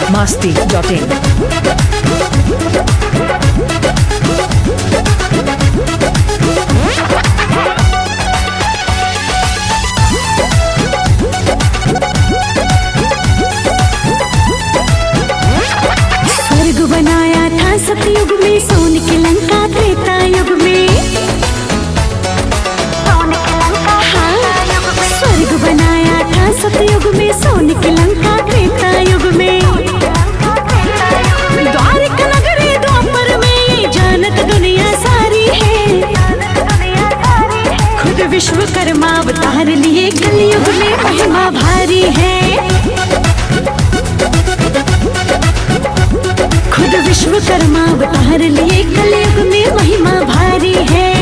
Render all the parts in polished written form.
biharmasti.in। स्वर्ग बनाया था सतयुग में, सोने की लंका त्रेता युग में। स्वर्ग बनाया था सतयुग में, सोने की लंका त्रेता युग में। द्वारिका नगरी द्वापर में, ये जानत दुनिया सारी है। खुद विश्वकर्मा अवतार लिए कलयुग में, महिमा भारी है। खुद विश्वकर्मा अवतार लिए कलयुग में, महिमा भारी है।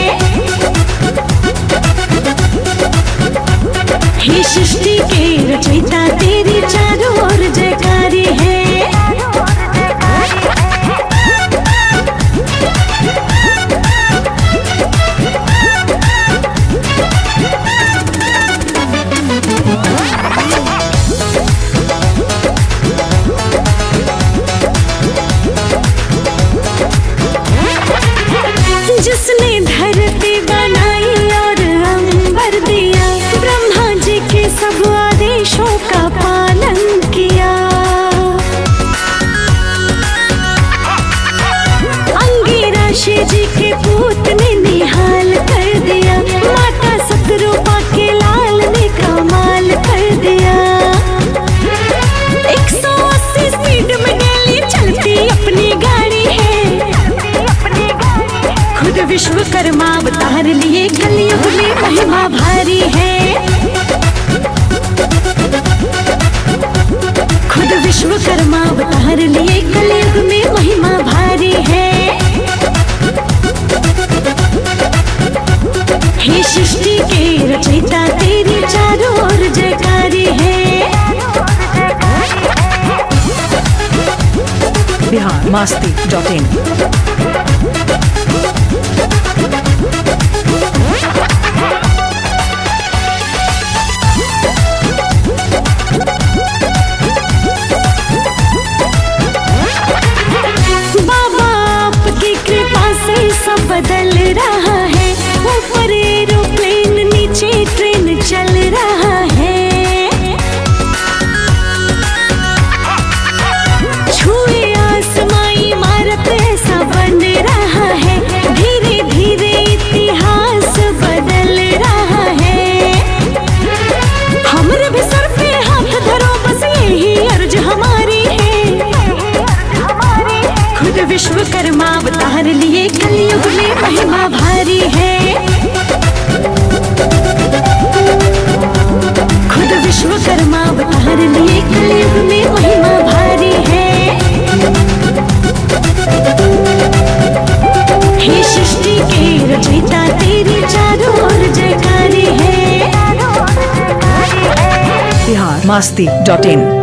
हे सृष्टि के रचयिता, तेरी चारों ओर जयकारी है। जिसने धरती बनाई और अंबर दिया, ब्रह्मा जी के सब आदेशों का पालन किया। अंगिराशि जी के पूत ने निहाल कर दिया, माता सतरूपा के लाल ने कमाल कर दिया। 180 स्पीड में डेली चलती अपनी गाड़ी है। खुद विश्वकर्मा अवतार लिए कलयुग में, महिमा भारी है। खुद विश्वकर्मा अवतार लिए कलयुग में, महिमा भारी है। हे सृष्टि के रचयिता, तेरी चारों ओर जयकारी है। biharmasti.in। बाबा आपकी कृपा से सब बदल रहा है। ऊपर एरोप्लेन, नीचे ट्रेन चल रहा है। छुए आसमां इमारत ऐसा बन रहा है। धीरे धीरे इतिहास बदल रहा है। हमरे भी सर पे हाथ धरो, बस यही अर्ज हमारी है। खुद विश्वकर्मा अवतार लिए कलयुग में, महिमा भारी है। खुद विश्वकर्मा अवतार लिए कलयुग में, महिमा भारी है। हे सृष्टि के रचयिता, तेरी चारों ओर जयकारी है। biharmasti.in।